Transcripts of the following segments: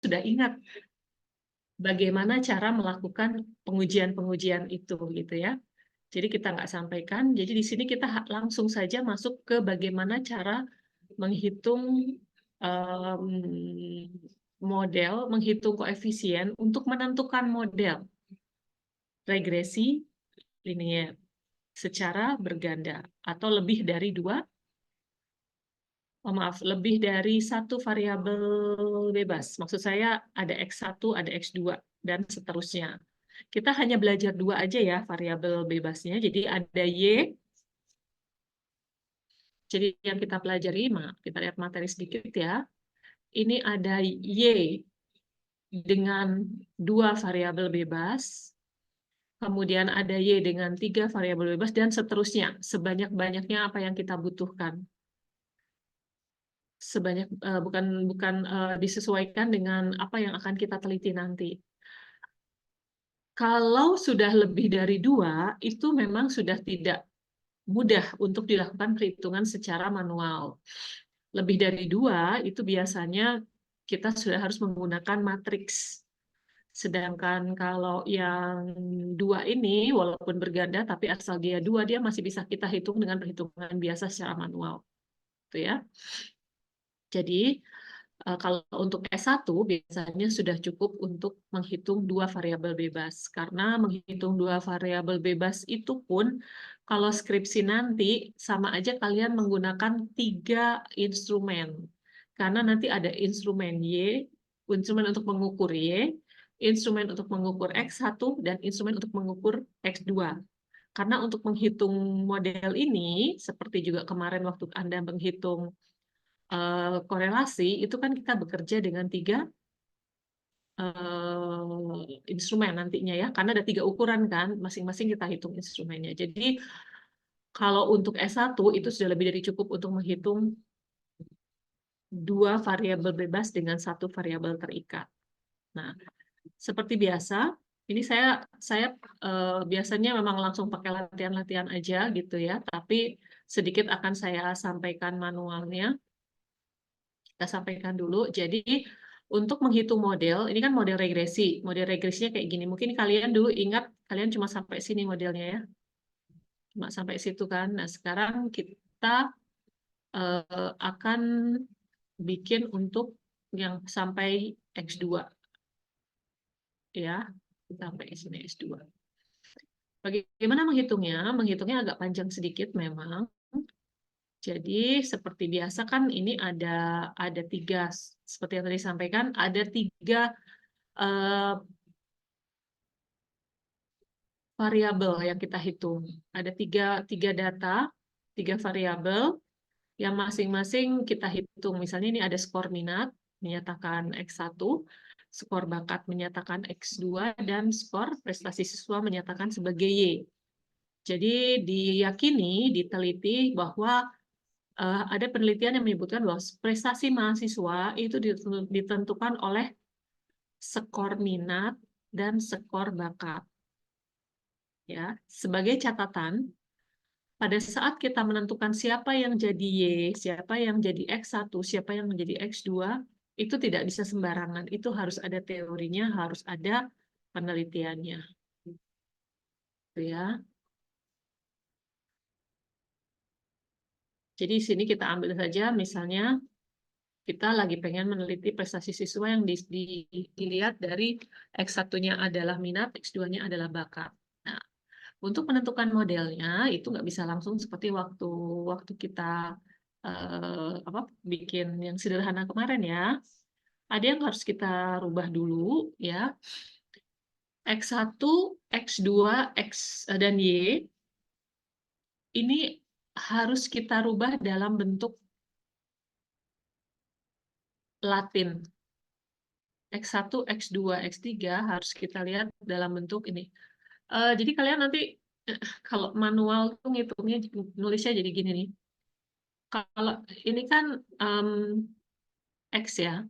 sudah ingat bagaimana cara melakukan pengujian-pengujian itu gitu ya. Jadi kita nggak sampaikan. Jadi di sini kita langsung saja masuk ke bagaimana cara menghitung model, menghitung koefisien untuk menentukan model regresi linier secara berganda atau lebih dari lebih dari satu variabel bebas. Maksud saya ada X1, ada X2, dan seterusnya. Kita hanya belajar dua aja ya variabel bebasnya. Jadi ada Y. Jadi yang kita pelajari, kita lihat materi sedikit ya. Ini ada Y dengan dua variabel bebas. Kemudian ada Y dengan 3 variabel bebas, dan seterusnya. Sebanyak-banyaknya apa yang kita butuhkan. Bukan disesuaikan dengan apa yang akan kita teliti nanti. Kalau sudah lebih dari 2, itu memang sudah tidak mudah untuk dilakukan perhitungan secara manual. Lebih dari 2, itu biasanya kita sudah harus menggunakan matriks. Sedangkan kalau yang 2 ini, walaupun berganda, tapi asal dia 2, dia masih bisa kita hitung dengan perhitungan biasa secara manual. Gitu ya. Jadi, kalau untuk S1 biasanya sudah cukup untuk menghitung 2 variabel bebas. Karena menghitung 2 variabel bebas itu pun kalau skripsi nanti sama aja kalian menggunakan 3 instrumen. Karena nanti ada instrumen Y, instrumen untuk mengukur Y, instrumen untuk mengukur X1, dan instrumen untuk mengukur X2. Karena untuk menghitung model ini, seperti juga kemarin waktu Anda menghitung korelasi, itu kan kita bekerja dengan 3 instrumen nantinya ya, karena ada 3 ukuran kan, masing-masing kita hitung instrumennya. Jadi kalau untuk S1 itu sudah lebih dari cukup untuk menghitung 2 variabel bebas dengan 1 variabel terikat. Nah, seperti biasa, ini saya biasanya memang langsung pakai latihan-latihan aja gitu ya, tapi sedikit akan saya sampaikan manualnya. Kita sampaikan dulu. Jadi untuk menghitung model, ini kan model regresi. Model regresinya kayak gini. Mungkin kalian dulu ingat, kalian cuma sampai sini modelnya ya. Cuma sampai situ kan. Nah, sekarang kita akan bikin untuk yang sampai X2. Ya, sampai sini X2. Bagaimana menghitungnya? Menghitungnya agak panjang sedikit memang. Jadi seperti biasa kan ini ada 3, seperti yang tadi sampaikan, ada 3 variabel yang kita hitung. Ada tiga data, 3 variabel yang masing-masing kita hitung. Misalnya ini ada skor minat, menyatakan X1, skor bakat menyatakan X2, dan skor prestasi siswa menyatakan sebagai Y. Jadi diyakini, diteliti bahwa ada penelitian yang menyebutkan bahwa prestasi mahasiswa itu ditentukan oleh skor minat dan skor bakat. Ya, sebagai catatan, pada saat kita menentukan siapa yang jadi Y, siapa yang jadi X1, siapa yang menjadi X2, itu tidak bisa sembarangan. Itu harus ada teorinya, harus ada penelitiannya. Gitu ya. Jadi di sini kita ambil saja misalnya kita lagi pengen meneliti prestasi siswa yang dilihat dari X1-nya adalah minat, X2-nya adalah bakat. Nah, untuk menentukan modelnya itu nggak bisa langsung seperti waktu kita bikin yang sederhana kemarin ya. Ada yang harus kita rubah dulu ya. X1, X2, dan Y ini harus kita rubah dalam bentuk Latin. X1, X2, X3 harus kita lihat dalam bentuk ini. Jadi kalian nanti kalau manual tuh ngitungnya nulisnya jadi gini nih. Kalau ini kan X ya.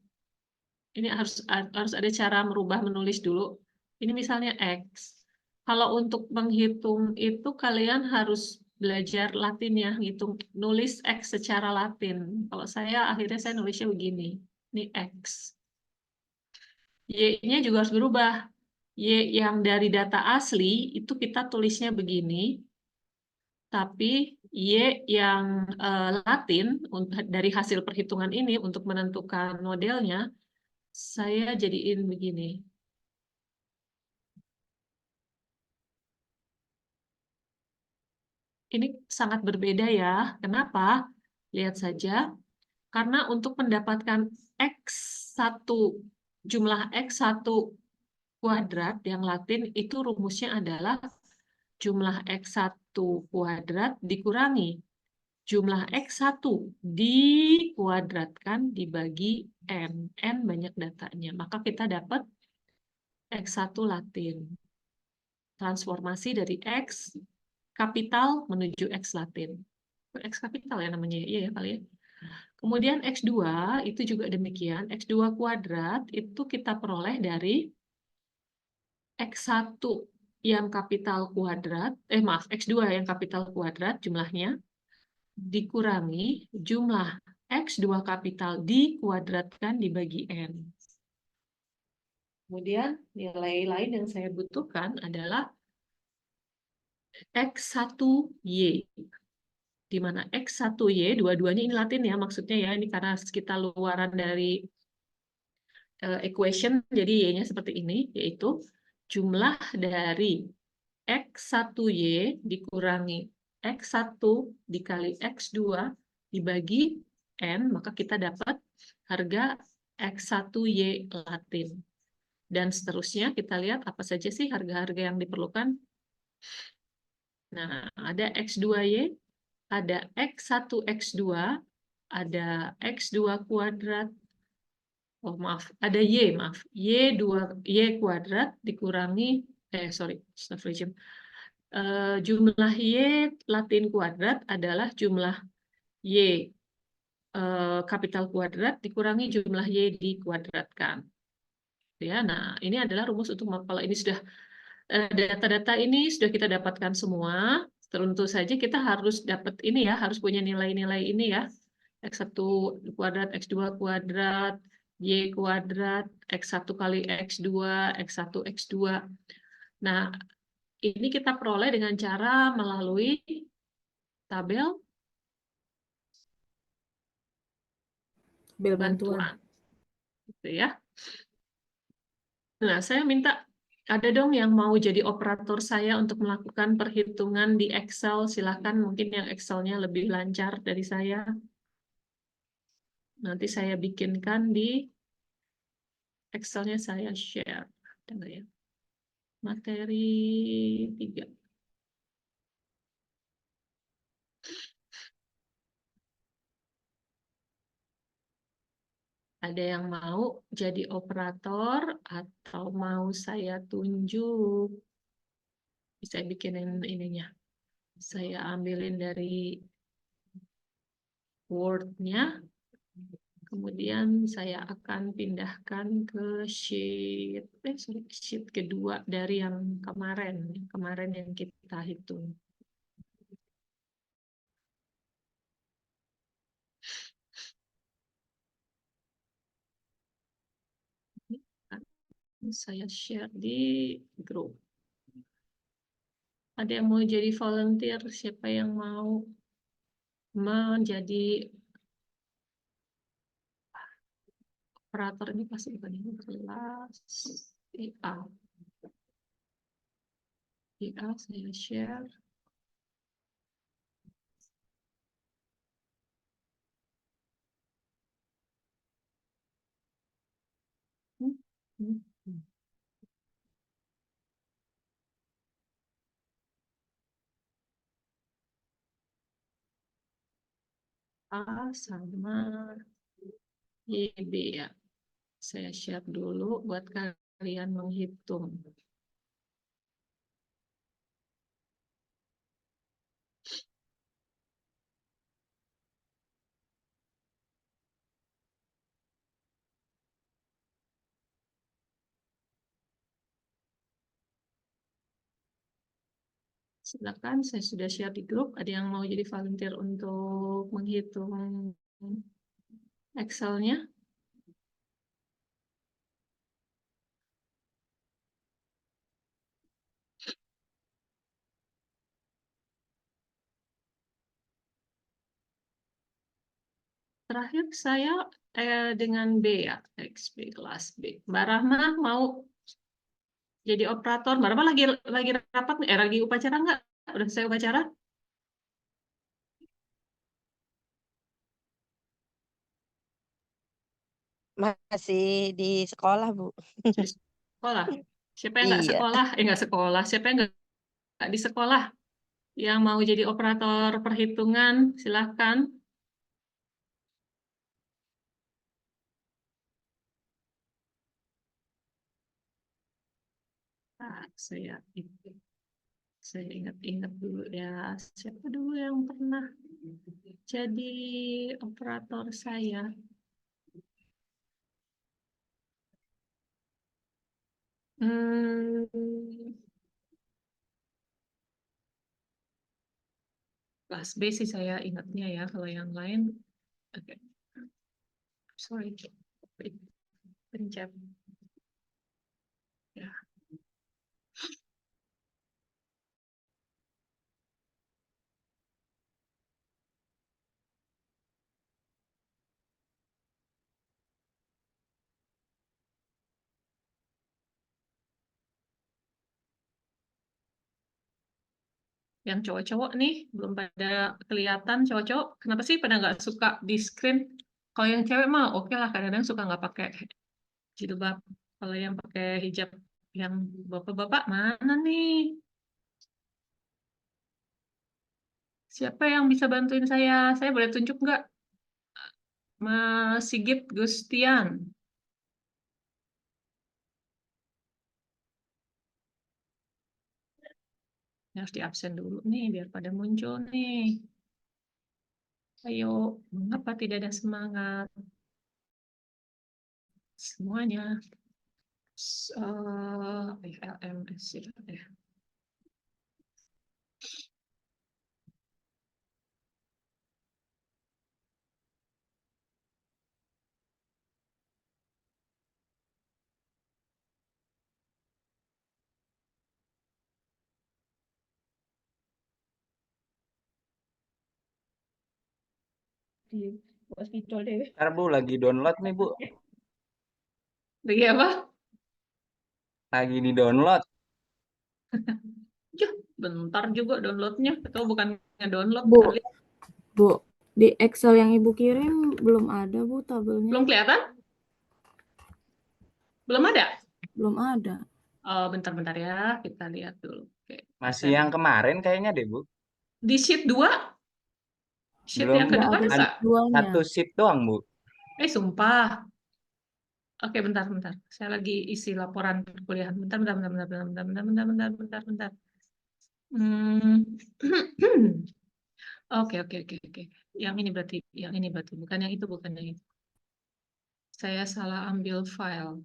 Ini harus ada cara merubah menulis dulu. Ini misalnya X. Kalau untuk menghitung itu kalian harus belajar Latin ya, ngitung nulis X secara Latin. Kalau saya akhirnya saya nulisnya begini. Ini X. Y-nya juga harus berubah. Y yang dari data asli itu kita tulisnya begini, tapi Y yang Latin dari hasil perhitungan ini untuk menentukan modelnya, saya jadiin begini. Ini sangat berbeda ya. Kenapa? Lihat saja. Karena untuk mendapatkan X1, jumlah X1 kuadrat yang Latin itu rumusnya adalah jumlah X1 kuadrat dikurangi jumlah X1 dikuadratkan dibagi N. N banyak datanya. Maka kita dapat X1 Latin. Transformasi dari X kapital menuju X Latin. X kapital ya namanya, iya ya kali ya. Kemudian X2 itu juga demikian. X2 kuadrat itu kita peroleh dari X1 yang kapital kuadrat, maaf, X2 yang kapital kuadrat jumlahnya, dikurangi jumlah X2 kapital dikuadratkan dibagi N. Kemudian nilai lain yang saya butuhkan adalah X1Y. Di mana X1Y, dua-duanya ini Latin ya maksudnya ya, ini karena kita luaran dari equation, jadi Y-nya seperti ini, yaitu jumlah dari X1Y dikurangi X1 dikali X2 dibagi N, maka kita dapat harga X1Y Latin. Dan seterusnya kita lihat apa saja sih harga-harga yang diperlukan. Nah, ada X2Y, ada X1, X2, ada X2 kuadrat, oh maaf, ada Y, maaf, Y kuadrat dikurangi, jumlah Y Latin kuadrat adalah jumlah Y kapital kuadrat dikurangi jumlah Y dikuadratkan. Ya, nah ini adalah rumus untuk kalau ini sudah data-data ini sudah kita dapatkan semua, tentu saja kita harus dapat ini ya, harus punya nilai-nilai ini ya. X1 kuadrat, X2 kuadrat, Y kuadrat, X1 kali X2, X1, X2. Nah, ini kita peroleh dengan cara melalui tabel bantuan. Gitu ya. Nah, saya minta ada dong yang mau jadi operator saya untuk melakukan perhitungan di Excel. Silakan, mungkin yang Excelnya lebih lancar dari saya. Nanti saya bikinkan di Excelnya saya share. Ada ya? Materi 3. Ada yang mau jadi operator atau mau saya tunjuk? Bisa bikinin ininya. Saya ambilin dari Word-nya. Kemudian saya akan pindahkan ke sheet kedua dari yang kemarin yang kita hitung. Saya share di grup. Ada yang mau jadi volunteer? Siapa yang mau menjadi operator? Ini pasti bukan ini kelas IA. IA saya share. A sama YB ya. Saya share dulu buat kalian menghitung. Silakan, saya sudah share di grup. Ada yang mau jadi volunteer untuk menghitung Excel-nya? Terakhir saya dengan B ya, XB kelas B. Mbak Rahma mau jadi operator. Mbak Rahma lagi rapat lagi upacara nggak? Udah saya upacara? Masih di sekolah, Bu. Di sekolah. Siapa yang nggak Iya. sekolah? Nggak sekolah. Siapa yang nggak di sekolah? Yang mau jadi operator perhitungan, silahkan. Nah, saya ingat-ingat dulu ya. Siapa dulu yang pernah jadi operator saya? Kelas B sih saya ingatnya ya. Kalau yang lain, oke. Sorry, pencet. Ya. Yang cowok-cowok nih belum pada kelihatan cowok-cowok. Kenapa sih pada nggak suka di screen? Kalau yang cewek mah oke lah, kadang-kadang suka nggak pakai jilbab. Kalau yang pakai hijab yang bapak-bapak mana nih? Siapa yang bisa bantuin saya? Saya boleh tunjuk nggak? Mas Sigit Gustian. Ini harus di absen dulu nih biar pada muncul nih. Ayo, mengapa tidak ada semangat? Semuanya. LMS ya. Di hospital deh. Ntar Bu lagi download nih Bu, Lagi apa? lagi di download. Yuh, bentar juga downloadnya. Atau bukannya download Bu, kali. Bu, di Excel yang Ibu kirim belum ada, Bu, tabelnya. Belum kelihatan? Belum ada? Belum ada. Oh, bentar-bentar ya. Kita lihat dulu. Oke. Masih yang kemarin kayaknya deh Bu. Di sheet 2? Sheet Belum yang kedua ada enggak? sheet 2-nya. Satu sheet doang Bu. Sumpah. Oke, bentar. Saya lagi isi laporan perkuliahan. Bentar. Hmm. Oke. Yang ini berarti bukan yang itu, bukan yang itu. Saya salah ambil file.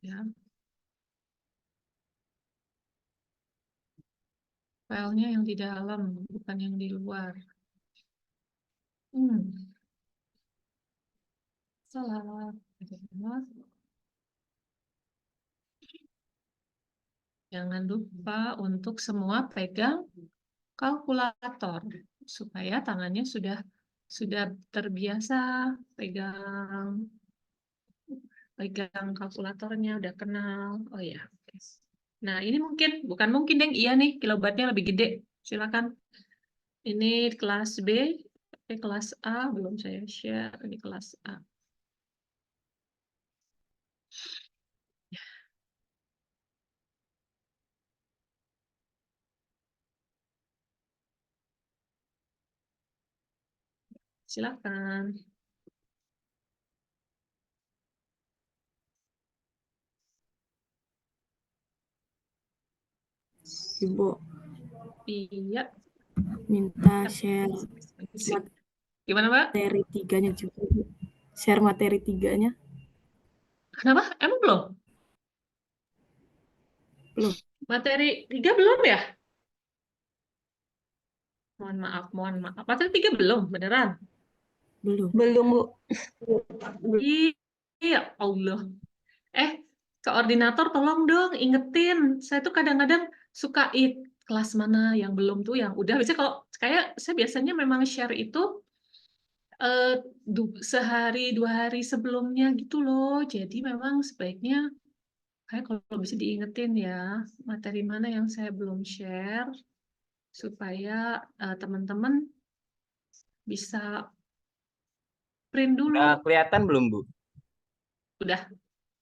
Ya. Filenya yang di dalam, bukan yang di luar. Salah. Jangan lupa untuk semua pegang kalkulator supaya tangannya sudah terbiasa pegang kalkulatornya, udah kenal. Oh ya. Nah, ini bukan mungkin, Deng. Iya nih, kilobatnya lebih gede. Silakan. Ini kelas B, kelas A belum saya share. Ini kelas A. Silakan. Ibu, Iya. minta share Gimana, Mbak? materi 3-nya juga, Bu. Share materi 3-nya. Kenapa? Emang belum? Belum. Materi 3 belum ya? Mohon maaf. Materi 3 belum, beneran? Belum. Belum, Bu. Iya, Allah. Koordinator tolong dong ingetin. Saya tuh kadang-kadang suka kelas mana yang belum tuh yang udah. Biasanya kalau kayak saya biasanya memang share itu eh, sehari 2 hari sebelumnya gitu loh. Jadi memang sebaiknya kayak kalau bisa diingetin ya materi mana yang saya belum share supaya teman-teman bisa print dulu. Udah kelihatan belum, Bu? Udah,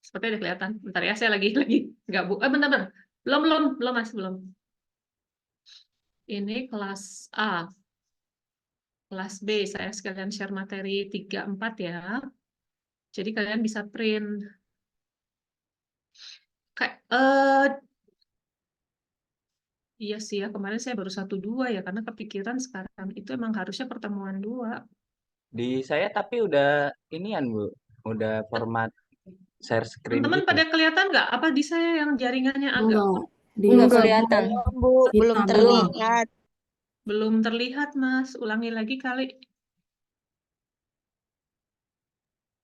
sepertinya udah kelihatan. Bentar ya, saya lagi nggak bu. Bentar, bentar. Belum mas, belum. Ini kelas A, kelas B. Saya sekalian share materi 3, 4 ya. Jadi kalian bisa print. Kayak, iya sih ya, kemarin saya baru 1, 2 ya, karena kepikiran sekarang itu emang harusnya pertemuan 2. Di saya tapi udah inian, Bu. Udah format share screen Teman-teman gitu. pada kelihatan nggak? Apa di saya yang jaringannya agak Enggak. Di Belum saya kelihatan. Belum, Bu. Belum hitam doang. terlihat. belum terlihat, Mas? Ulangi lagi kali.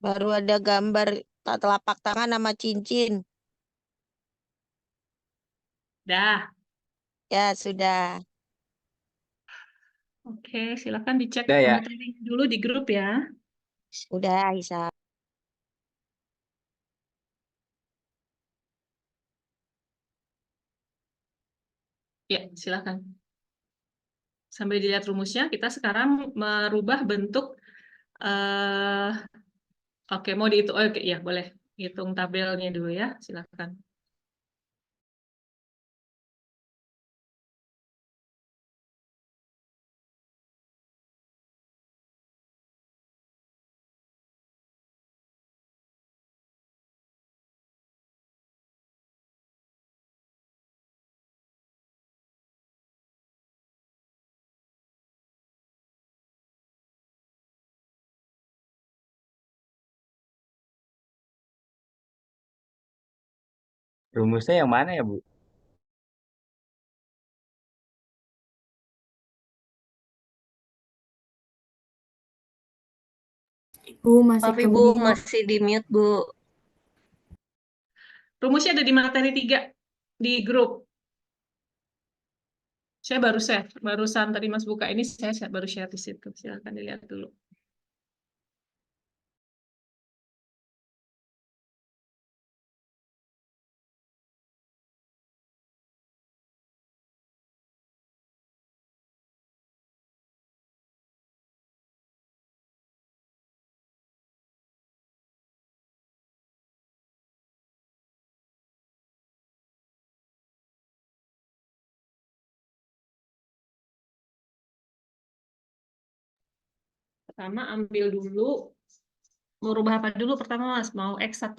Baru ada gambar telapak tangan sama cincin. Dah, Ya, sudah. oke. Silakan dicek Udah ya. materi dulu di grup ya. Udah, Isa. Ya, silakan. Sambil dilihat rumusnya, kita sekarang merubah bentuk. eh Oke, mau dihitung. Oke, ya boleh. Hitung tabelnya dulu ya, silakan. Rumusnya yang mana ya, Bu? Ibu masih Maaf ke Ibu, mute. masih di mute Bu. Rumusnya ada di materi 3 di grup. Saya baru share, barusan tadi Mas buka ini, saya baru share di situ. Silakan dilihat dulu. Pertama ambil dulu, mau rubah apa dulu pertama Mas? Mau X1².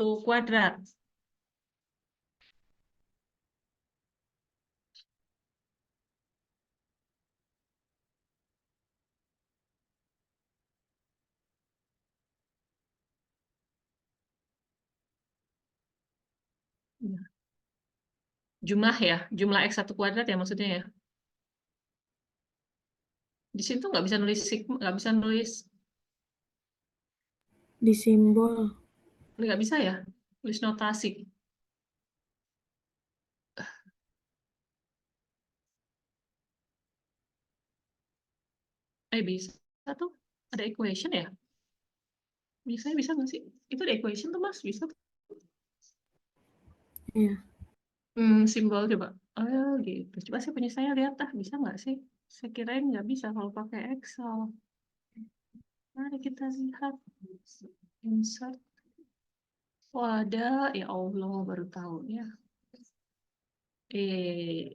Jumlah ya, jumlah X1² ya maksudnya ya. Di situ nggak bisa nulis nggak bisa nulis, Di simbol. nggak bisa ya, tulis notasi. Bisa tuh, ada equation ya? Bisa nggak sih? Itu ada equation tuh Mas, bisa tuh. Iya. Simbol coba. Oh gitu. Coba saya punya saya lihat bisa nggak sih? Saya kirain nggak bisa kalau pakai Excel. Mari kita lihat. Insert. Oh ada, ya Allah baru tahu ya. Eh,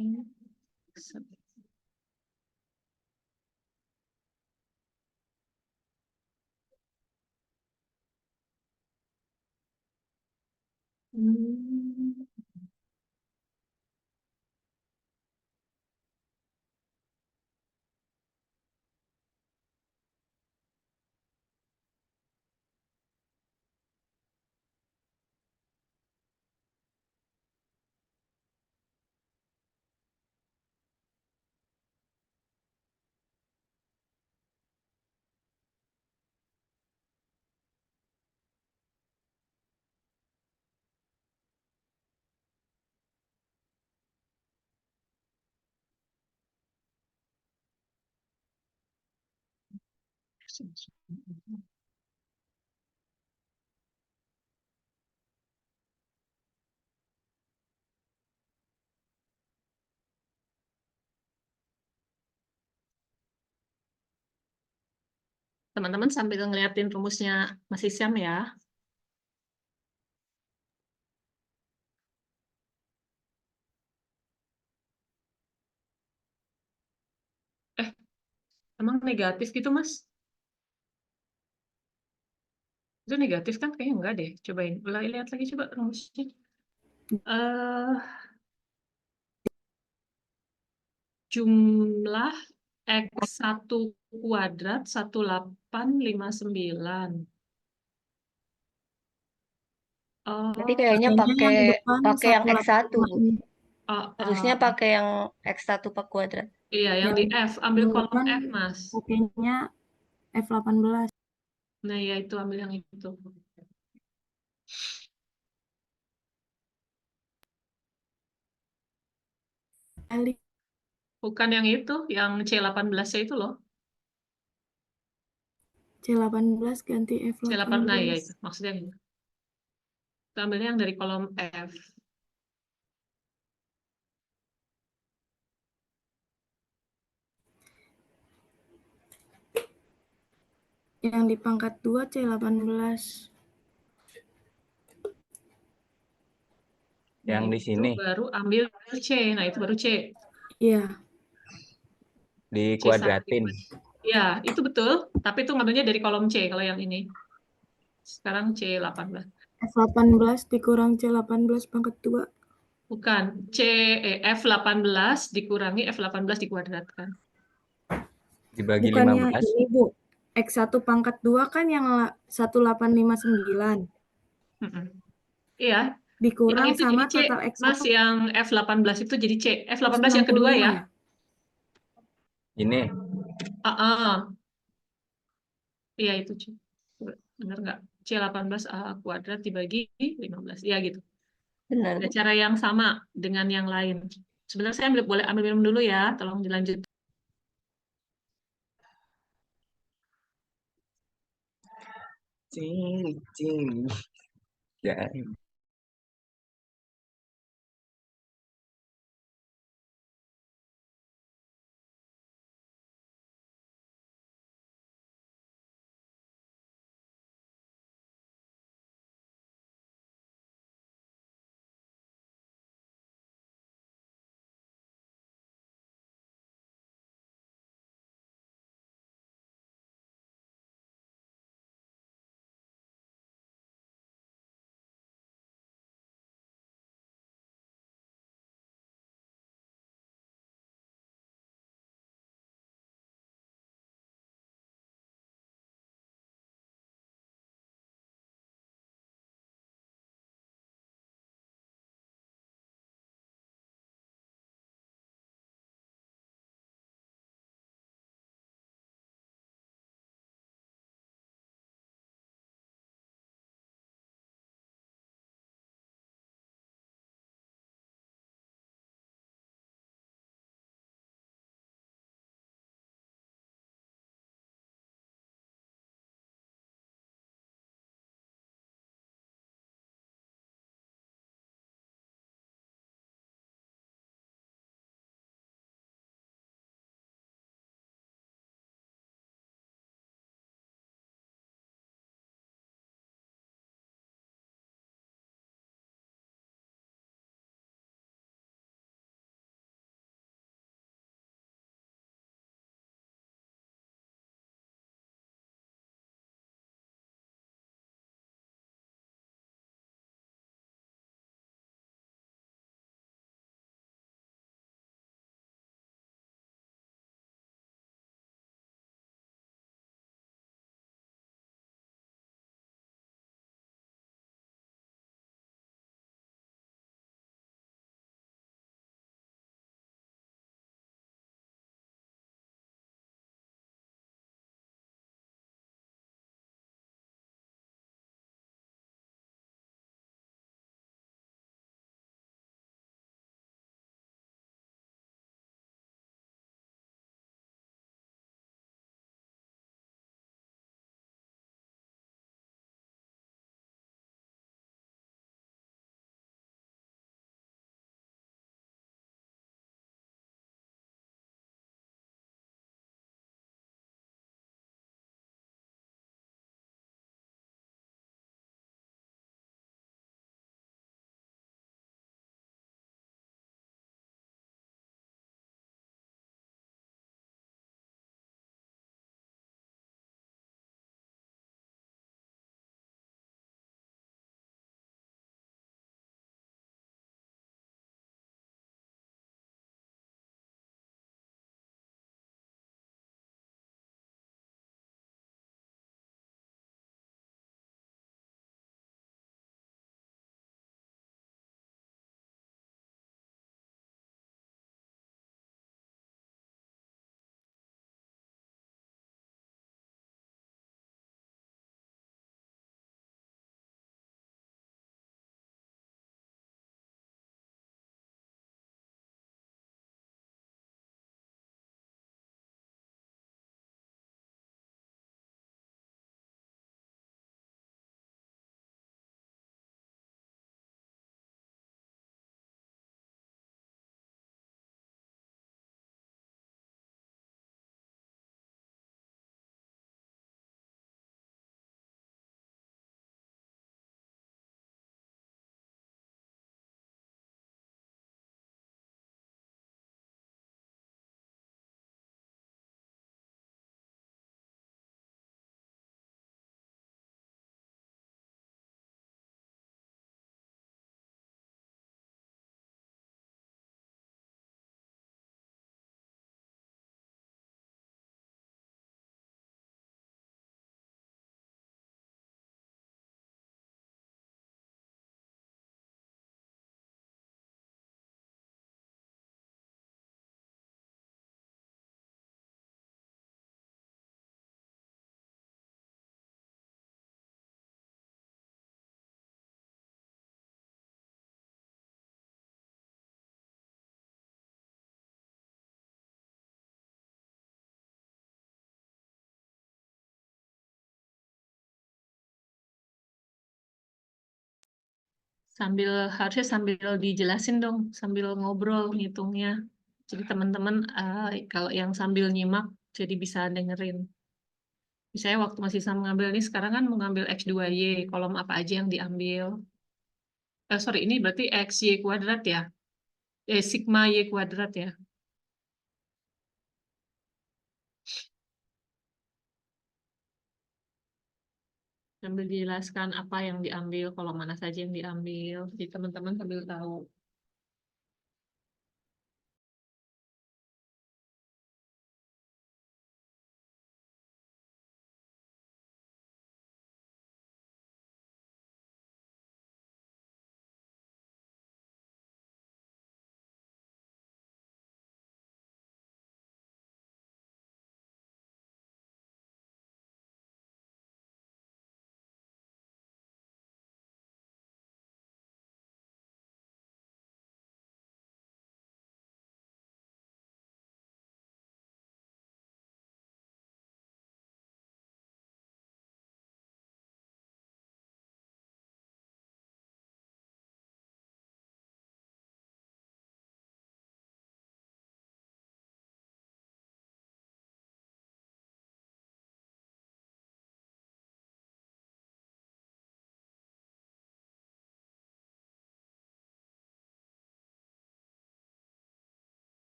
insert. Hmm. Teman-teman sambil ngeliatin rumusnya Mas Isyam ya. Emang negatif gitu, Mas? Itu negatif kan? Kayaknya enggak deh. Cobain. Lihat lagi coba rumusnya. Eh, jumlah X1 kuadrat 1859. Oh, Berarti kayaknya Kayaknya pakai yang di depan pakai yang X1, Bu. 185 ini. Harusnya pakai yang X1 per kuadrat. Iya, yang Yang di F. Ambil yang kolom depan F, Mas. pakainya F18. Nah, ya itu ambil yang itu. Ali Bukan yang itu, yang C18-nya itu loh. C18 ganti C8, nah ya itu. F18. Maksudnya yang itu. Kita ambilnya yang dari kolom F. Yang di pangkat 2 C18. Yang di sini Itu baru ambil C. Nah, itu baru C. Iya, C satu dikuadratin. Ya, itu betul. Tapi itu ngambilnya dari kolom C kalau yang ini. Sekarang C18. F18 dikurang C18 pangkat 2. Bukan. F18 dikurangi F18 dikuadratkan. Dibagi Bukannya 15. ini, Bu. X1 pangkat 2 kan yang 1859. Mm-mm. Iya, yang Dikurang itu sama jadi C. total Mas, X1 yang F18 itu jadi C. F18 yang kedua 165 ya. ya? Ini Ah, ah. Iya, itu C. Bener nggak? C18 A kuadrat dibagi 15. Iya, gitu. Benar, Ada Bu. cara yang sama dengan yang lain. Sebenarnya saya boleh ambil minum dulu ya. Tolong dilanjut. cing. Ya, Harusnya sambil dijelasin dong, sambil ngobrol ngitungnya. Jadi teman-teman kalau yang sambil nyimak jadi bisa dengerin. Misalnya waktu masih sama mengambil ini, sekarang kan mengambil X2Y, kolom apa aja yang diambil. Sorry, ini berarti XY kuadrat ya? Sigma Y kuadrat ya? Sambil dijelaskan apa yang diambil, kolom mana saja yang diambil. Jadi teman-teman sambil tahu.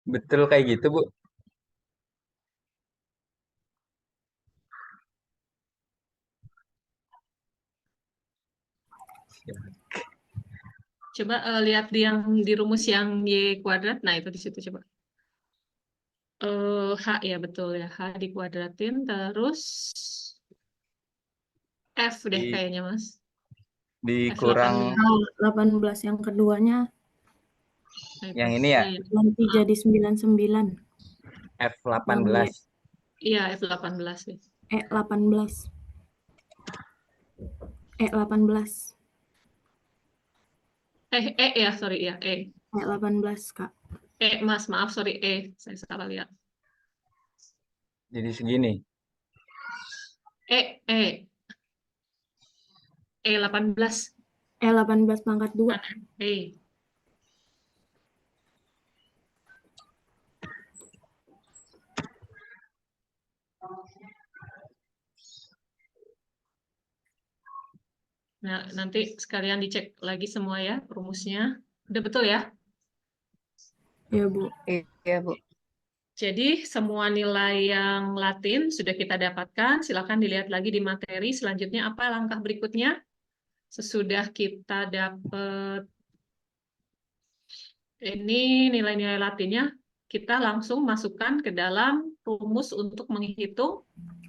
Betul kayak gitu, Bu. Coba lihat yang di rumus yang Y kuadrat. Nah, itu di situ coba. H ya, betul ya. H dikuadratin, terus F deh Di- kayaknya, Mas. Dikurang F18. 18 yang keduanya Nah, itu. yang ini ya, Iya, nanti jadi 99. F18. iya, F18 nih. 18. 18. Ya, sorry ya, 18, Kak. Mas, maaf, sorry, saya salah lihat. Jadi segini. E 18. 18 pangkat 2. Nah, nanti sekalian dicek lagi semua ya, rumusnya. Udah betul ya? Ya, Bu. Iya, Bu. Jadi semua nilai yang Latin sudah kita dapatkan. Silakan dilihat lagi di materi. Selanjutnya apa langkah berikutnya? Sesudah kita dapat ini nilai-nilai Latinnya, kita langsung masukkan ke dalam rumus untuk menghitung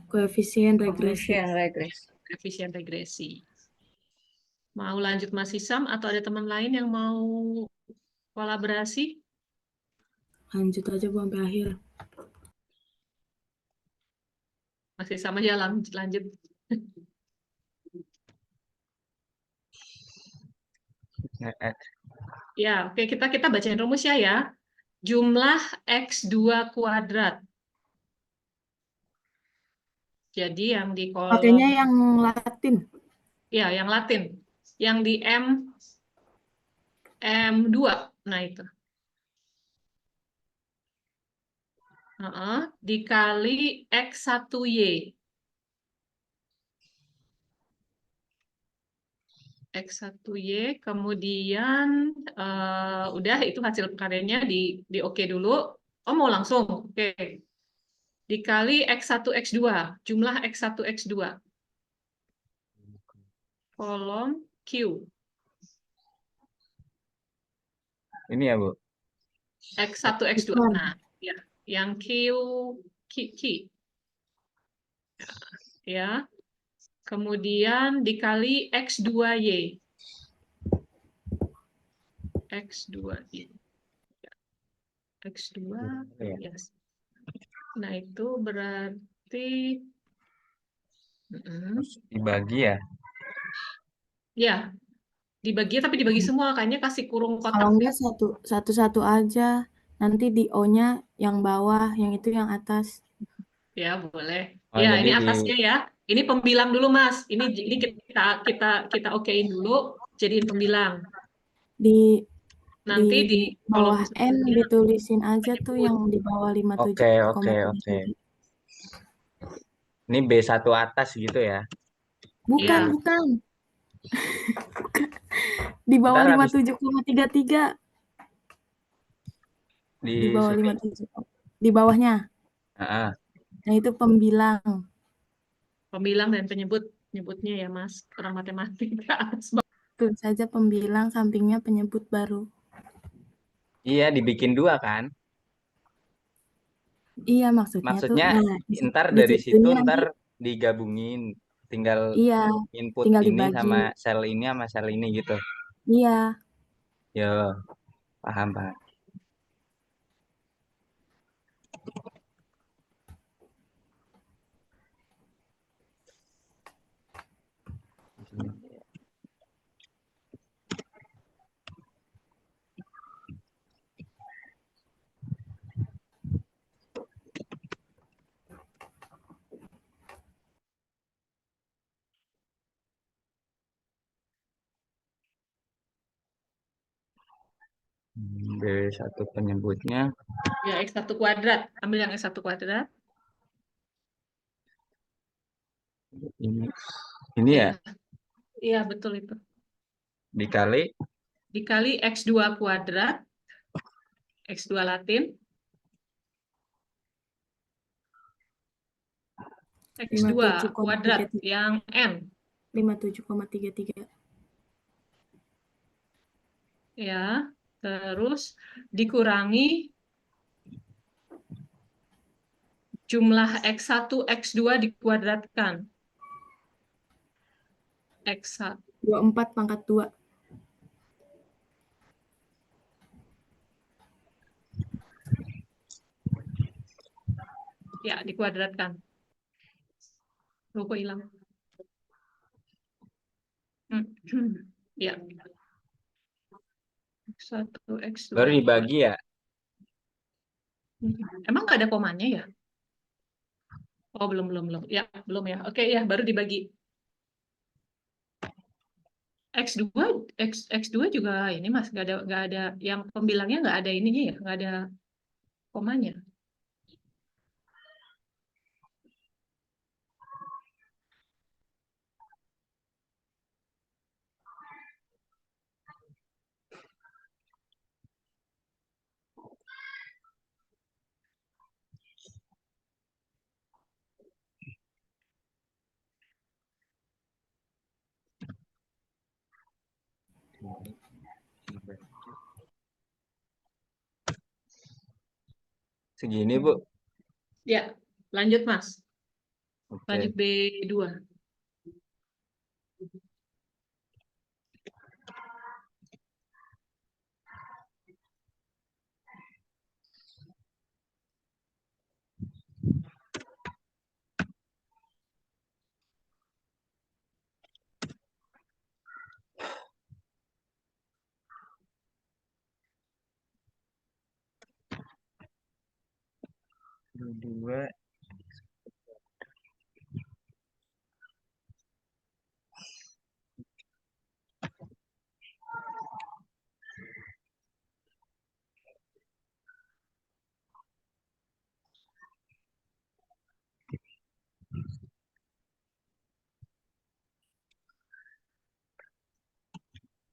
Koefisien regresi. Koefisien regresi. koefisien regresi. Mau lanjut Mas Hisam atau ada teman lain yang mau kolaborasi? Lanjut aja, Bu, sampai akhir. Masih sama aja lanjut. Ya, oke, kita bacain rumusnya ya. Jumlah X2 kuadrat. Jadi yang di kolom Pakainya yang Latin. ya, yang Latin. Yang di M2. Nah, itu. Dikali X1Y. X1Y, kemudian udah itu hasil karyanya di oke dulu. Oh, mau langsung? Oke. Dikali X1, X2. Jumlah X1, X2. Kolom Q. Ini ya, Bu. X1, X2. Bukan. Nah, ya. Yang Q. Ya. Kemudian dikali X2Y. X2Y. X2. Iya. Yes. Nah, itu berarti Terus dibagi ya. ya, dibagi tapi dibagi semua, kayaknya kasih kurung Kalau kotak. enggak satu-satu aja. Nanti di O-nya yang bawah, yang itu yang atas. Ya, boleh. Oh, Ya, jadi ini atasnya ya. Ini pembilang dulu, Mas. Ini kita okein dulu jadiin pembilang. Di Nanti di kolom bawah N selanjutnya ditulisin aja tuh penyebut. yang di bawah Oke, oke, oke. 57,3. Ini B1 atas gitu ya. Bukan, Ya, bukan. Di bawah Ntar habis 57,33. Di di bawah sini. 57. Di bawahnya. Heeh. Nah, itu pembilang. pembilang dan penyebutnya ya, Mas. Orang matematika. Tulis saja pembilang, sampingnya penyebut baru. Iya, dibikin dua kan? Iya, maksudnya tuh. Maksudnya Nah, ntar di dari situ situnya nanti ntar digabungin, tinggal iya, input tinggal ini dibagi. sama sel ini gitu. Iya. Yo, paham, paham. B1 penyebutnya. Ya, X1 kuadrat. Ambil yang X1 kuadrat. Ini ya, Iya, iya betul itu. dikali Dikali X2 kuadrat. X2 Latin. X2 kuadrat 57,33. yang N. 57,33. Ya, terus dikurangi jumlah X1, X2 dikuadratkan. X1. 24 pangkat 2. Ya, dikuadratkan. Loh, kok hilang? Ya. X1, X2. baru dibagi ya. Emang nggak ada komanya ya? Oh, belum. Ya, belum ya. Oke, ya, baru dibagi. X2, X2 juga ini Mas, nggak ada yang pembilangnya nggak ada ininya ya, nggak ada komanya. Segini, Bu. Ya, lanjut Mas. Oke. Lanjut B2. Dua.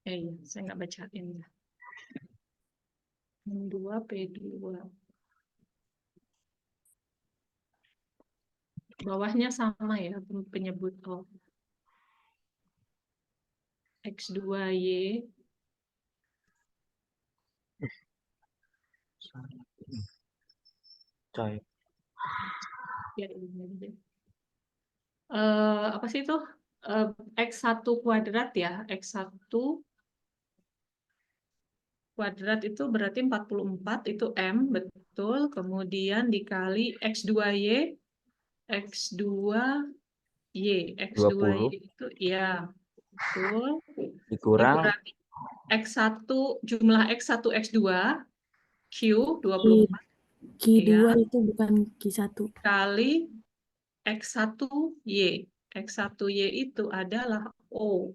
Iya, saya nggak bacain ya. M2 P2. Bawahnya sama ya penyebut O. X2Y. Coy. Ya, ini aja. Apa sih itu? X1 kuadrat ya. X1 kuadrat itu berarti 44, itu M, betul. Kemudian dikali X2Y. X2Y. X2Y 20 itu ya, betul. dikurang Dikurangi X1, jumlah X1, X2, Q Q, 24, Q2 ya, itu bukan Q1. kali X1Y. X1Y itu adalah O.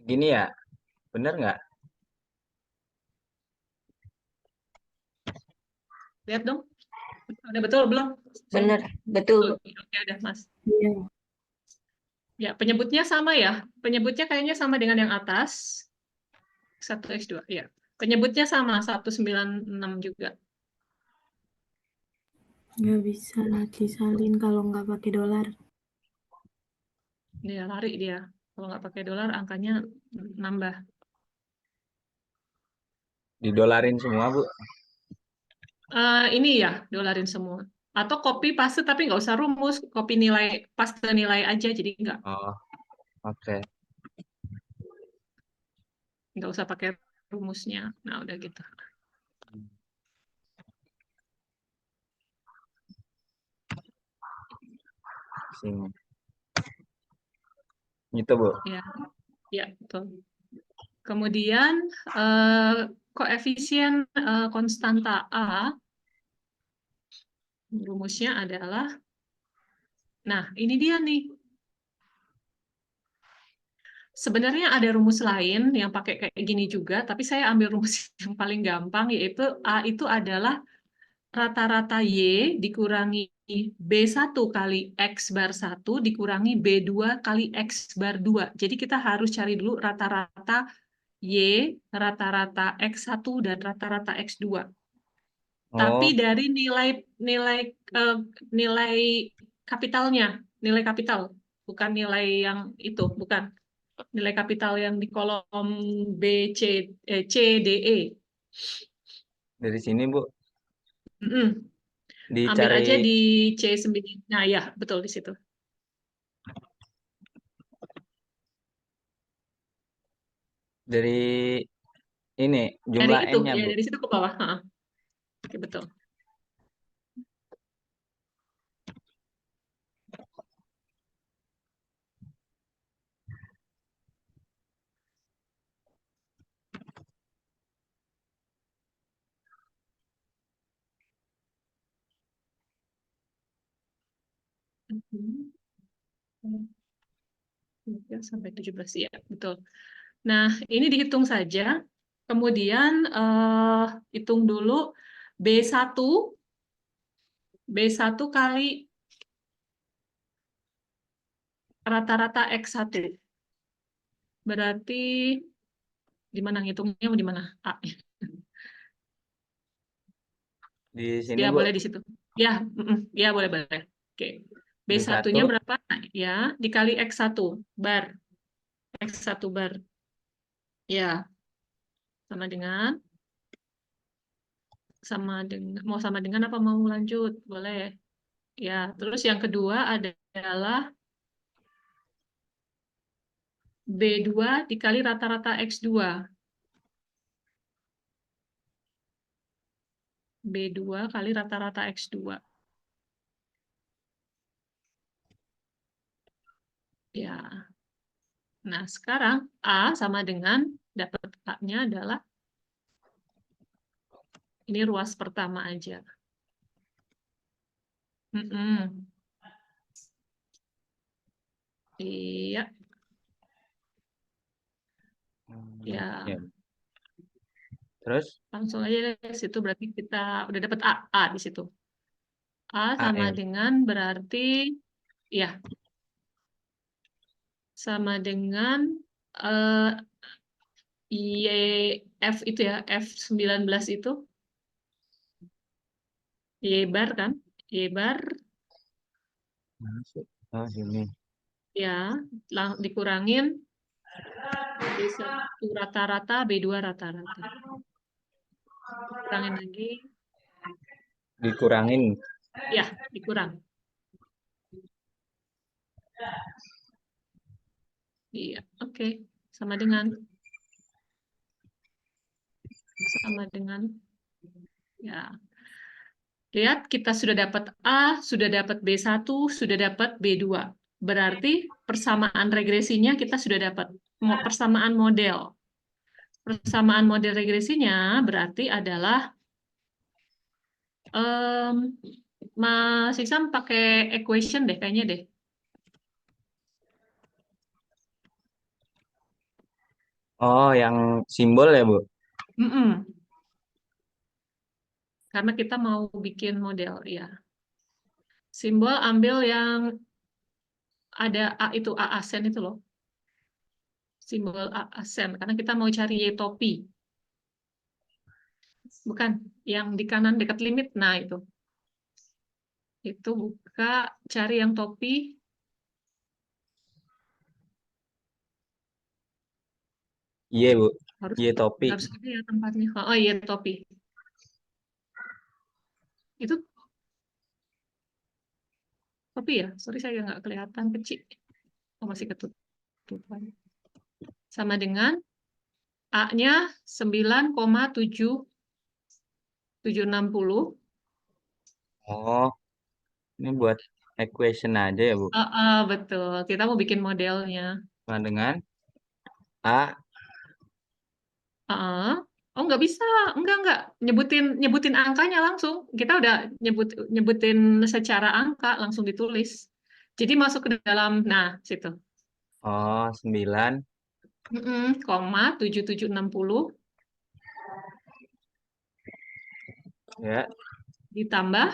gini ya, bener nggak? Lihat dong. Udah betul belum? Bener, betul. Oke, ada Mas. Iya. Ya, penyebutnya sama ya. Penyebutnya kayaknya sama dengan yang atas. X1, X2. Ya. Penyebutnya sama, 196 juga. Nggak bisa disalin kalau nggak pakai dolar. Dia lari dia. Kalau nggak pakai dolar, angkanya nambah. Didolarin semua, Bu. Ini ya, dolarin semua. Atau copy paste tapi nggak usah rumus. Copy nilai, paste nilai aja. Jadi Oh, oke. nggak usah pakai rumusnya. Nah, udah gitu. Sini. Gitu, Bu. Ya, ya betul. Kemudian koefisien konstanta A, rumusnya adalah, nah ini dia nih. Sebenarnya ada rumus lain yang pakai kayak gini juga, tapi saya ambil rumus yang paling gampang, yaitu A itu adalah rata-rata Y dikurangi B1 kali X bar 1 dikurangi B2 kali X bar 2. Jadi kita harus cari dulu rata-rata Y, rata-rata X1, dan rata-rata X2. Tapi Oh, dari nilai nilai eh, nilai kapitalnya, nilai kapital, bukan nilai yang itu, bukan nilai kapital yang di kolom B, C, C, D, E. dari sini, Bu. Mm-mm. Ambil Dicari aja di C9. Nah, ya, betul di situ. dari ini Dari jumlah itu, N-nya, ya Bu. dari situ ke bawah. Ha. Oke, betul. Ya, sampai 17, ya, betul. Nah, ini dihitung saja. Kemudian hitung dulu B1 B1 kali rata-rata X1. Berarti di mana ngitungnya, di mana? A. Di sini, Ya, Bu. boleh di situ. Ya, ya boleh, boleh. Oke. B1-nya B1 berapa? Ya, dikali X1 bar. X1 bar. Ya, sama dengan mau sama dengan apa mau lanjut? Boleh. Ya, terus yang kedua adalah B2 dikali rata-rata X2. B2 kali rata-rata X2. Ya. Nah, sekarang A sama dengan, dapat A-nya adalah, ini ruas pertama aja. Mm-mm. Iya, ya. Ya. Terus Langsung aja dari situ berarti kita udah dapat A di situ. A sama AM. dengan berarti ya sama dengan eh, YF itu ya, F19 itu, Y bar kan? Y bar, Masuk. Oh, sini. ya, dikurangin B1 rata-rata, B2 rata-rata. Kurangin lagi, Dikurangin. ya, dikurang. Iya, oke. Sama dengan, ya. Lihat, kita sudah dapat A, sudah dapat B1, sudah dapat B2. Berarti persamaan regresinya kita sudah dapat. Persamaan model. Persamaan model regresinya berarti adalah Mas Iksan pakai equation deh, kayaknya deh. Oh, yang simbol ya, Bu? Mm-mm. Karena kita mau bikin model, ya. Simbol ambil yang ada A itu, A asen itu loh. Simbol A asen, karena kita mau cari Y topi. Bukan, yang di kanan dekat limit. Nah, itu. Itu buka, cari yang topi. Iya, Bu. Harus Iya, topi. harus ada ya tempatnya. Oh iya, topi. Itu topi ya? Sorry, saya nggak kelihatan kecil. Oh, masih ketutupan. Sama dengan A-nya 9,760. Oh, ini buat equation aja ya, Bu? Betul. Kita mau bikin modelnya. Sama dengan A. Oh, nggak bisa. Enggak. Nyebutin angkanya langsung. Kita udah nyebutin secara angka, langsung ditulis. Jadi masuk ke dalam, nah, situ. Oh, 9. 7760 Ya. ditambah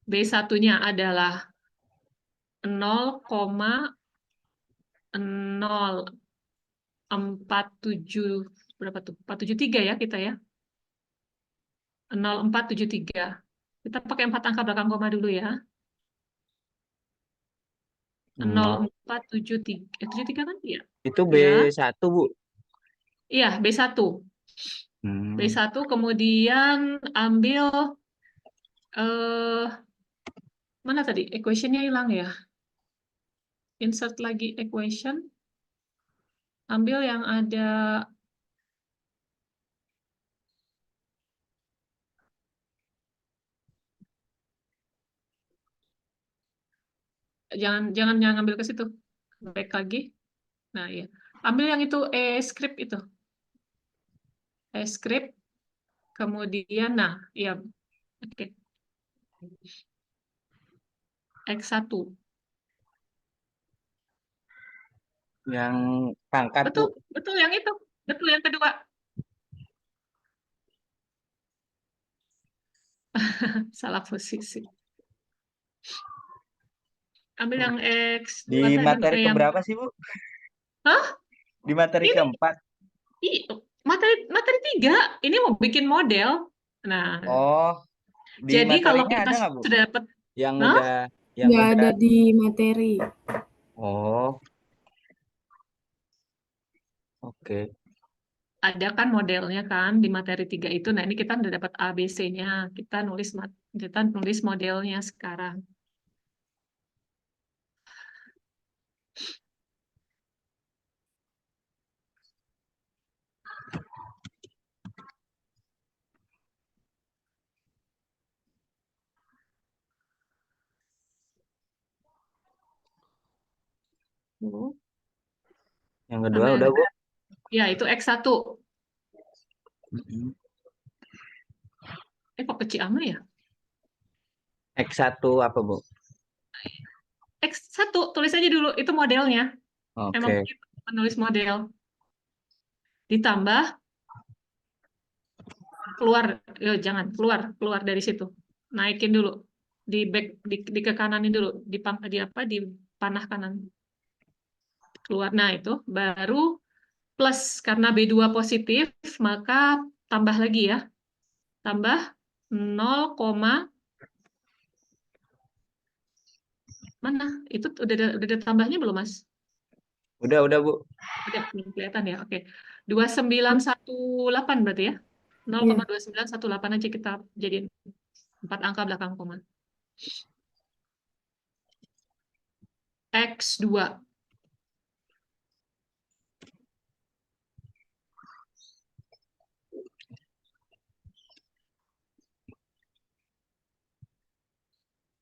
B1-nya adalah 0,047 berapa tuh? 473 ya kita ya. 0473. Kita pakai 4 angka belakang koma dulu ya. 0473. 73 kan? Iya. Itu Ya. B1, Bu. Iya, B1. Hmm. B1 kemudian ambil mana tadi? Equation-nya hilang ya. Insert lagi equation. Ambil yang ada jangan ngambil ke situ. Back lagi. Nah, iya. Ambil yang itu script itu. Script. Kemudian nah, iya. Oke. X1. Yang pangkat, Betul, Bu. betul yang itu. Betul yang kedua. Salah posisi. Ambil yang X2 Di tadi. materi yang keberapa sih, Bu? Hah? Di materi Ini keempat. materi 3. Ini mau bikin model. Nah, Oh, di jadi kalau materinya kita ada nggak, Bu? sudah dapat, Yang Hah? udah, yang Nggak udah. ada di materi. Oh, oke. Ada kan modelnya kan di materi 3 itu. Nah, ini kita udah dapat ABC-nya. Kita nulis modelnya sekarang. Yang kedua Ambil udah, Bu. Ya, itu X1. Kok kecil amat ya? X1 apa, Bu? X1, tulis aja dulu. Itu modelnya. Emang Oke. begitu, menulis model. Ditambah, jangan, keluar dari situ. Naikin dulu. Di ke kananin dulu. Di panah kanan. keluar. Nah, itu baru plus karena B2 positif, maka tambah lagi ya. Tambah 0, mana? Itu udah ada tambahnya belum, Mas? Udah, Bu. Udah, belum kelihatan ya. Oke. 2918 berarti ya. Iya. 0,2918 aja kita jadiin 4 angka belakang koma. X2.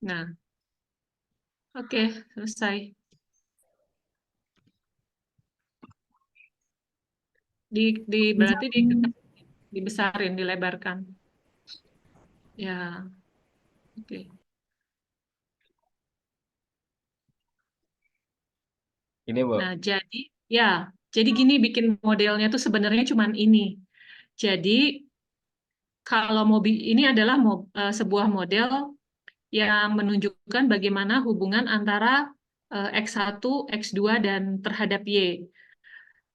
Nah, oke, selesai. Berarti dibesarin, dilebarkan. Ya, oke. Ini, Bu. Nah, jadi gini bikin modelnya tuh sebenarnya cuman ini. Jadi kalau ini adalah sebuah model yang menunjukkan bagaimana hubungan antara X1, X2 dan terhadap Y.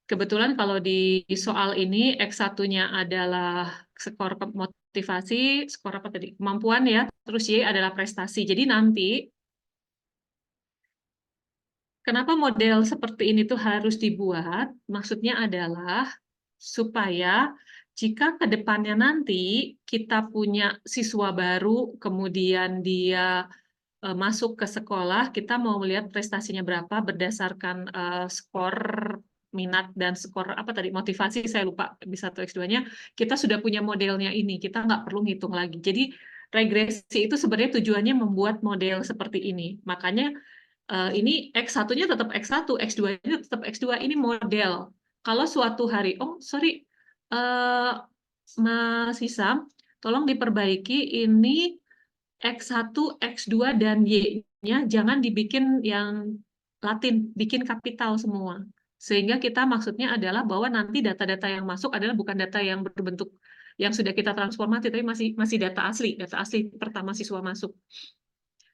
Kebetulan kalau di soal ini X1-nya adalah skor motivasi, skor apa tadi? Kemampuan ya, terus Y adalah prestasi. Jadi nanti kenapa model seperti ini tuh harus dibuat? Maksudnya adalah supaya jika ke depannya nanti kita punya siswa baru, kemudian dia masuk ke sekolah, kita mau melihat prestasinya berapa berdasarkan skor minat dan skor apa tadi motivasi, saya lupa bisa atau X2-nya, kita sudah punya modelnya ini, kita nggak perlu ngitung lagi. Jadi regresi itu sebenarnya tujuannya membuat model seperti ini. Makanya ini X1-nya tetap X1, X2-nya tetap X2, ini model. Kalau suatu hari, Mas Hisam, tolong diperbaiki ini X1, X2, dan Y-nya jangan dibikin yang Latin, bikin kapital semua. Sehingga kita maksudnya adalah bahwa nanti data-data yang masuk adalah bukan data yang berbentuk yang sudah kita transformasi, tapi masih data asli pertama siswa masuk.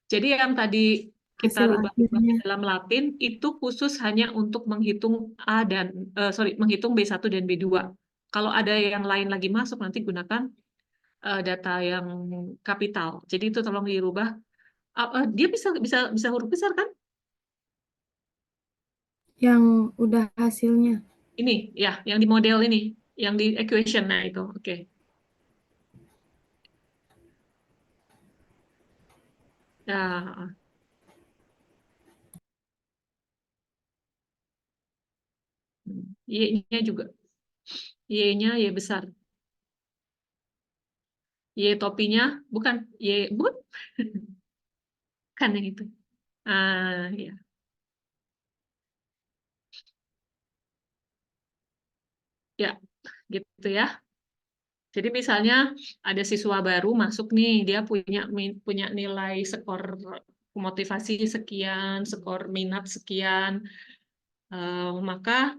Jadi yang tadi kita Hasil rubah akhirnya. dalam Latin itu khusus hanya untuk menghitung menghitung B1 dan B2. Kalau ada yang lain lagi masuk nanti gunakan data yang kapital. Jadi itu tolong dirubah. Dia bisa huruf besar kan? Yang udah hasilnya. Ini ya, yang di model ini, yang di equation. Nah itu, oke. Nah, Y-nya juga. Y-nya Y besar. Y topinya bukan bukan kan yang itu. Ya. Ya, gitu ya. Jadi misalnya ada siswa baru masuk nih, dia punya nilai skor motivasi sekian, skor minat sekian, maka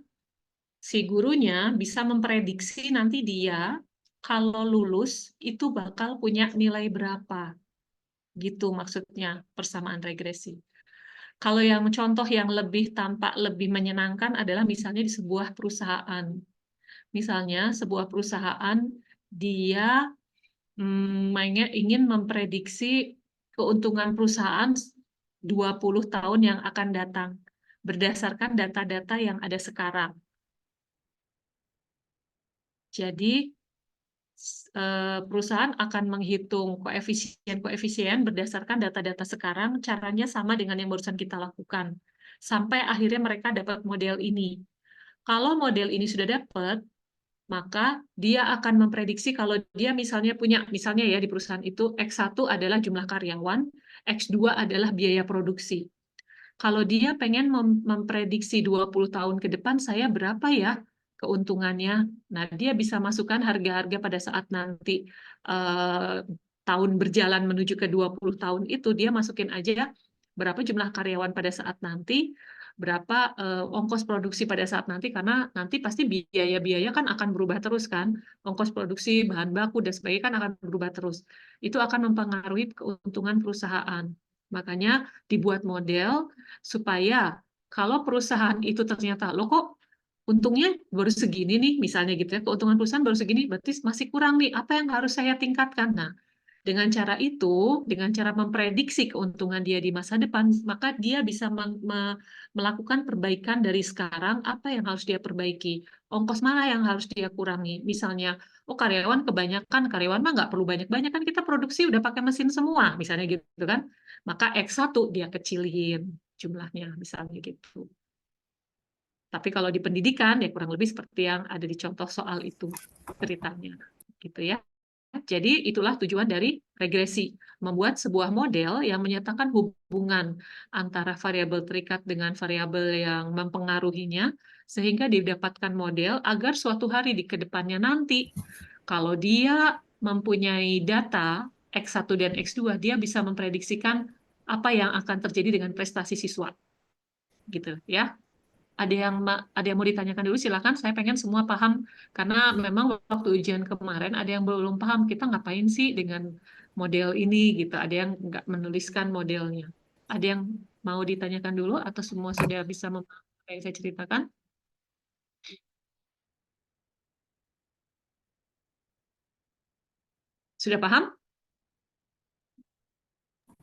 si gurunya bisa memprediksi nanti dia kalau lulus itu bakal punya nilai berapa. Gitu maksudnya persamaan regresi. Kalau yang contoh yang tampak lebih menyenangkan adalah misalnya di sebuah perusahaan. Misalnya sebuah perusahaan dia ingin memprediksi keuntungan perusahaan 20 tahun yang akan datang berdasarkan data-data yang ada sekarang. Jadi perusahaan akan menghitung koefisien berdasarkan data-data sekarang, caranya sama dengan yang barusan kita lakukan. Sampai akhirnya mereka dapat model ini. Kalau model ini sudah dapat, maka dia akan memprediksi kalau dia misalnya ya di perusahaan itu X1 adalah jumlah karyawan, X2 adalah biaya produksi. Kalau dia pengen memprediksi 20 tahun ke depan saya berapa ya keuntungannya. Nah, dia bisa masukkan harga-harga pada saat nanti tahun berjalan menuju ke 20 tahun itu, dia masukin aja berapa jumlah karyawan pada saat nanti, berapa ongkos produksi pada saat nanti, karena nanti pasti biaya-biaya kan akan berubah terus kan, ongkos produksi, bahan baku, dan sebagainya kan akan berubah terus. Itu akan mempengaruhi keuntungan perusahaan. Makanya dibuat model supaya Kalau perusahaan itu ternyata, loh kok untungnya baru segini nih, misalnya gitu ya, keuntungan perusahaan baru segini, berarti masih kurang nih, apa yang harus saya tingkatkan? Nah, dengan cara itu, dengan cara memprediksi keuntungan dia di masa depan, maka dia bisa melakukan perbaikan dari sekarang, apa yang harus dia perbaiki, ongkos mana yang harus dia kurangi. Misalnya, oh karyawan kebanyakan, karyawan mah nggak perlu banyak-banyak, kan kita produksi udah pakai mesin semua, misalnya gitu kan. Maka X1 dia kecilin jumlahnya, misalnya gitu. Tapi kalau di pendidikan, ya kurang lebih seperti yang ada di contoh soal itu ceritanya. Gitu ya. Jadi itulah tujuan dari regresi, membuat sebuah model yang menyatakan hubungan antara variabel terikat dengan variabel yang mempengaruhinya, sehingga didapatkan model agar suatu hari di kedepannya nanti, kalau dia mempunyai data X1 dan X2, dia bisa memprediksikan apa yang akan terjadi dengan prestasi siswa. Gitu ya. Ada yang mau ditanyakan dulu, silakan. Saya pengen semua paham karena memang waktu ujian kemarin ada yang belum paham kita ngapain sih dengan model ini gitu. Ada yang nggak menuliskan modelnya. Ada yang mau ditanyakan dulu atau semua sudah bisa memahami apa yang saya ceritakan? Sudah paham?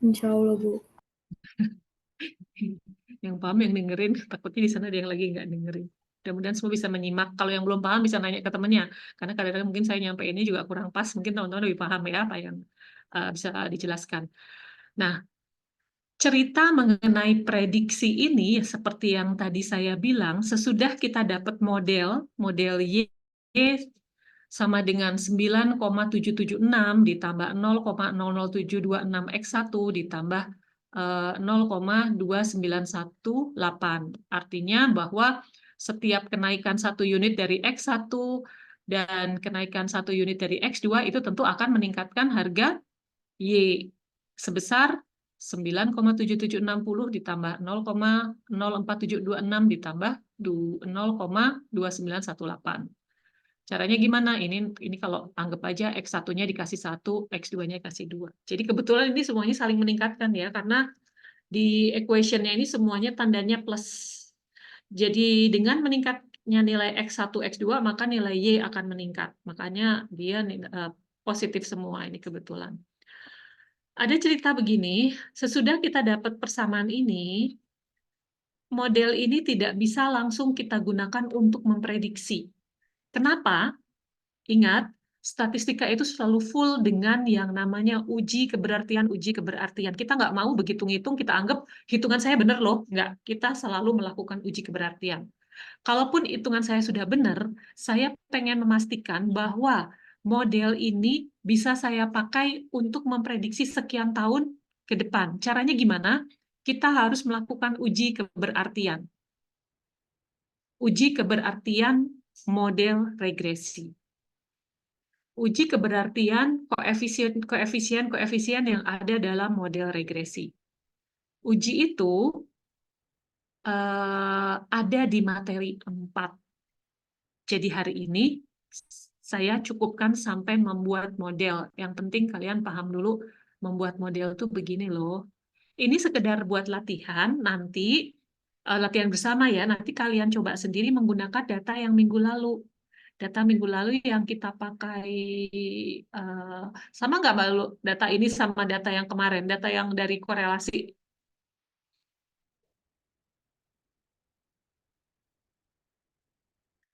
Insya Allah, Bu. Yang paham yang dengerin, takutnya di sana ada yang lagi nggak dengerin. Mudah-mudahan semua bisa menyimak. Kalau yang belum paham bisa nanya ke temennya. Karena kadang-kadang mungkin saya nyampe ini juga kurang pas. Mungkin teman-teman lebih paham ya apa yang bisa dijelaskan. Nah, cerita mengenai prediksi ini, seperti yang tadi saya bilang, sesudah kita dapat model Y sama dengan 9,776 ditambah 0,00726 X1 ditambah 0,2918. Artinya bahwa setiap kenaikan 1 unit dari X1 dan kenaikan 1 unit dari X2 itu tentu akan meningkatkan harga Y sebesar 9,7760 ditambah 0,04726 ditambah 0,2918. Caranya gimana? Ini kalau anggap aja X1-nya dikasih 1, X2-nya dikasih 2. Jadi kebetulan ini semuanya saling meningkatkan ya, karena di equation-nya ini semuanya tandanya plus. Jadi dengan meningkatnya nilai X1, X2, maka nilai Y akan meningkat. Makanya dia positif semua ini kebetulan. Ada cerita begini, sesudah kita dapat persamaan ini, model ini tidak bisa langsung kita gunakan untuk memprediksi. Kenapa? Ingat, statistika itu selalu full dengan yang namanya uji keberartian. Kita nggak mau begitu ngitung, kita anggap hitungan saya benar loh. Nggak, kita selalu melakukan uji keberartian. Kalaupun hitungan saya sudah benar, saya pengen memastikan bahwa model ini bisa saya pakai untuk memprediksi sekian tahun ke depan. Caranya gimana? Kita harus melakukan uji keberartian. Uji keberartian model regresi. Uji keberartian koefisien yang ada dalam model regresi. Uji itu ada di materi 4. Jadi hari ini saya cukupkan sampai membuat model. Yang penting kalian paham dulu membuat model itu begini loh. Ini sekedar buat latihan, nanti latihan bersama ya, nanti kalian coba sendiri menggunakan data yang minggu lalu. Data minggu lalu yang kita pakai, sama nggak Mbak Lu? Data ini sama data yang kemarin, data yang dari korelasi.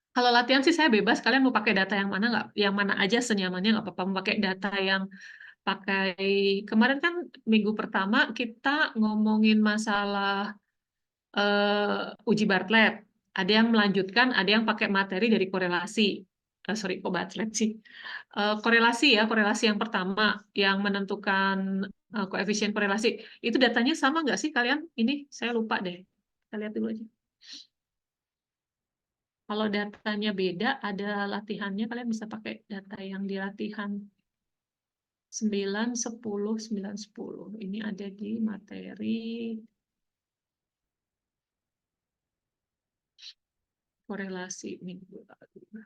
Kalau latihan sih saya bebas, kalian mau pakai data yang mana nggak, yang mana aja senyamannya nggak apa-apa. Mau pakai data yang kemarin kan minggu pertama kita ngomongin masalah uji Bartlett. Ada yang melanjutkan, ada yang pakai materi dari korelasi. Sorry, kok Bartlett sih? Korelasi ya, korelasi yang pertama yang menentukan koefisien korelasi. Itu datanya sama nggak sih kalian? Ini saya lupa deh. Kita lihat dulu aja. Kalau datanya beda, ada latihannya, kalian bisa pakai data yang di latihan 9, 10, 9, 10. Ini ada di materi korelasi minggu lalu.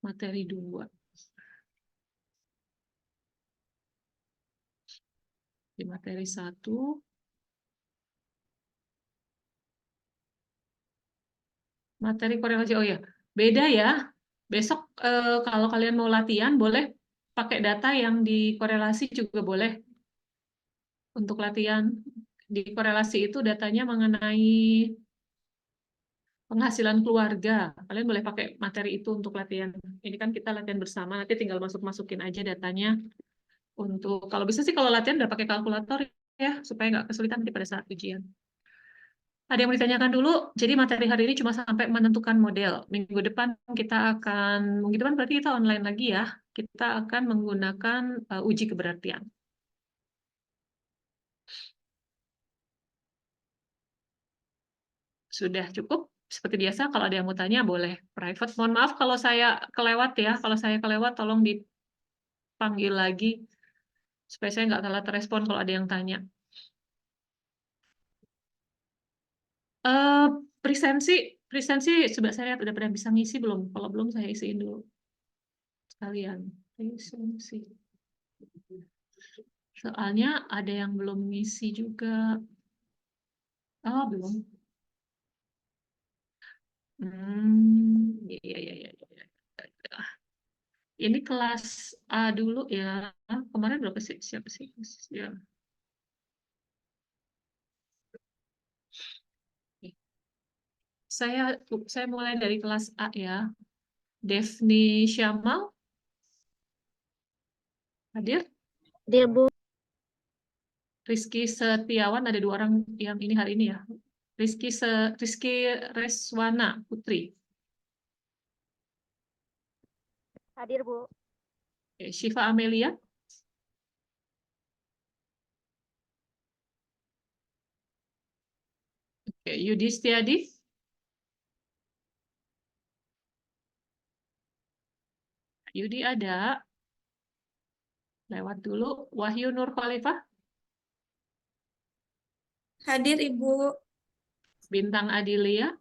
Materi 2. Di materi 1, Materi korelasi. Oh ya, beda ya. Besok kalau kalian mau latihan boleh pakai data yang dikorelasi juga boleh untuk latihan. Di korelasi itu datanya mengenai penghasilan keluarga. Kalian boleh pakai materi itu untuk latihan. Ini kan kita latihan bersama, nanti tinggal masukin aja datanya. Untuk kalau bisa sih kalau latihan udah pakai kalkulator ya, supaya nggak kesulitan nanti pada saat ujian. Ada yang mau ditanyakan dulu? Jadi materi hari ini cuma sampai menentukan model. Minggu depan minggu depan berarti kita online lagi ya. Kita akan menggunakan uji keberartian. Sudah cukup? Seperti biasa, kalau ada yang mau tanya boleh private. Mohon maaf kalau saya kelewat ya. Kalau saya kelewat, tolong dipanggil lagi supaya saya nggak telat respon kalau ada yang tanya. Eh, presensi coba saya lihat udah pada bisa ngisi belum? Kalau belum saya isiin dulu sekalian. Presensi. Soalnya ada yang belum ngisi juga. Oh, belum. Iya, iya, iya, iya. Ini kelas A dulu ya. Kemarin berapa sih? Siapa sih? Ya. Saya mulai dari kelas A ya. Devni Syamal hadir. Hadir, Bu. Rizky Setiawan, ada 2 orang yang ini hari ini ya. Rizky Reswana Putri. Hadir, Bu. Oke, Syifa Amelia. Oke, Yudi Setiadi. Yudi ada. Lewat dulu. Wahyu Nur Khalifah. Hadir, Ibu. Bintang Adilia.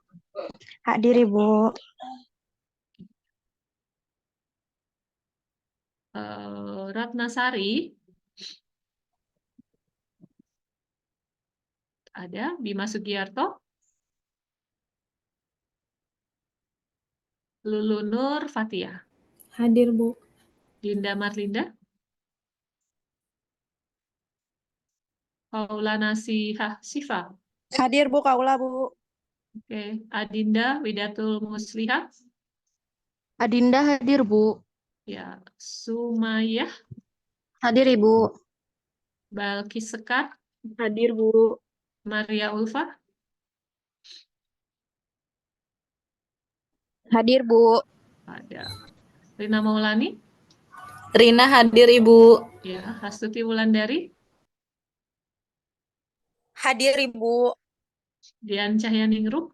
Hadir, Ibu. Ratnasari. Ada. Bima Sugiarto. Lulu Nur Fatia. Hadir, Bu. Dinda Marlinda. Paulana Sifa. Hadir, Bu, Kaula, Bu. Oke, Adinda Widatul Musliha. Adinda hadir, Bu. Ya, Sumayah. Hadir, Ibu. Balkis Sekar. Hadir, Bu. Maria Ulfa. Hadir, Bu. Ada. Rina Maulani. Rina hadir, Ibu. Ya, Astuti Wulandari. Hadir, Ibu. Dian Cahyaningrum.